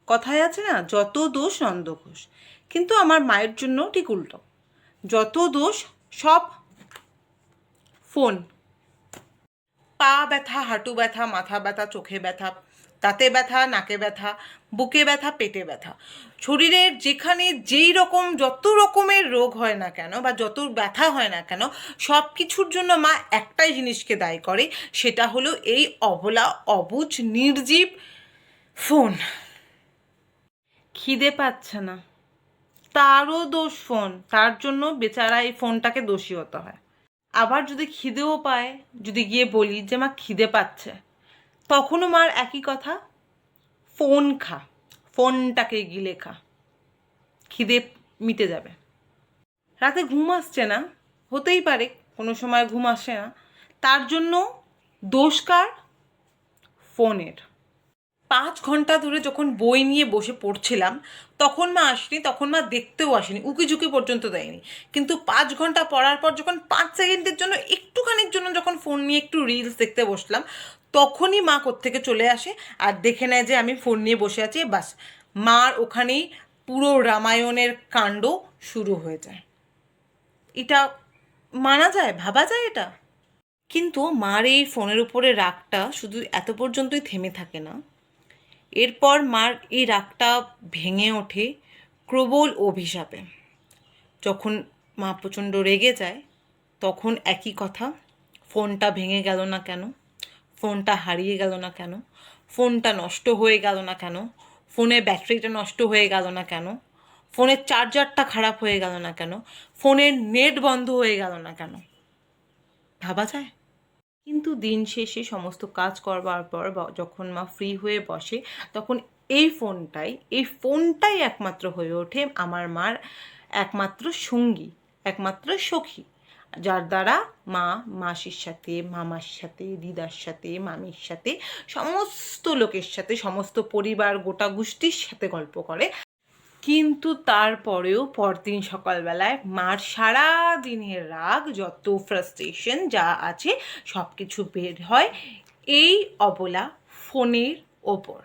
কথায় আছে না, যত দোষ নন্দঘোষ, কিন্তু আমার মায়ের জন্য ঠিক উল্টো, যত দোষ সব ফোন। পা ব্যথা, হাঁটু ব্যথা, মাথা ব্যথা, চোখে ব্যথা, দাঁতে ব্যথা, নাকে ব্যথা, বুকে ব্যথা, পেটে ব্যথা, শরীরের যেখানে যেই রকম যত রকমের রোগ হয় না কেন বা যত ব্যথা হয় না কেন, সব কিছুর জন্য মা একটাই জিনিসকে দায়ী করে, সেটা হলো এই অবলা অবুঝ নির্জীব ফোন। খিদে পাচ্ছে না, তারও দোষ ফোন, তার জন্য বেচারা এই ফোনটাকে দোষী হতে হয়। আবার যদি খিদেও পায়, যদি গিয়ে বলি যে মা খিদে পাচ্ছে, তখনও মার একই কথা, ফোন খা, ফোনটাকে গিলে খা, খিদে মিটে যাবে। রাতে ঘুম আসছে না, হতেই পারে কোনো সময় ঘুম আসে না, তার জন্য দোষ কার? ফোনের। 5 ঘন্টা ধরে যখন বই নিয়ে বসে পড়ছিলাম, তখন মা আসেনি, তখন মা দেখতেও আসেনি, উকি ঝুঁকি পর্যন্ত দেয়নি। কিন্তু 5 ঘন্টা পড়ার পর যখন 5 সেকেন্ডের জন্য, একটুখানির জন্য যখন ফোন নিয়ে একটু রিলস দেখতে বসলাম, তখনই মা কোত্থেকে চলে আসে আর দেখে নেয় যে আমি ফোন নিয়ে বসে আছি, বাস মার ওখানেই পুরো রামায়ণের কাণ্ড শুরু হয়ে যায়। এটা মানা যায়, ভাবা যায় এটা? কিন্তু মার এই ফোনের উপরে রাগটা শুধু এত পর্যন্তই থেমে থাকে না। এরপর মার এই রাগটা ভেঙে ওঠে প্রবল অভিশাপে। যখন মা প্রচণ্ড রেগে যায়, তখন একই কথা, ফোনটা ভেঙে গেল না কেন, ফোনটা হারিয়ে গেল না কেন, ফোনটা নষ্ট হয়ে গেল না কেন, ফোনের ব্যাটারিটা নষ্ট হয়ে গেল না কেন, ফোনের চার্জারটা খারাপ হয়ে গেল না কেন, ফোনের নেট বন্ধ হয়ে গেল না কেন, ভাবা যায়? কিন্তু দিন শেষে সমস্ত কাজ করবার পর যখন মা ফ্রি হয়ে বসে, তখন এই ফোনটাই একমাত্র হয়ে ওঠে আমার মার একমাত্র সঙ্গী, একমাত্র সখী, যার দ্বারা মা মাসির সাথে, মামার সাথে, দিদার সাথে, মামির সাথে, সমস্ত লোকের সাথে, সমস্ত পরিবার গোটা গোষ্ঠীর সাথে গল্প করে। কিন্তু তারপরেও পরদিন সকালবেলায় মার সারা দিনের রাগ, যত ফ্রাস্ট্রেশন যা আছে, সব কিছু বের হয় এই অবলা ফোনের ওপর।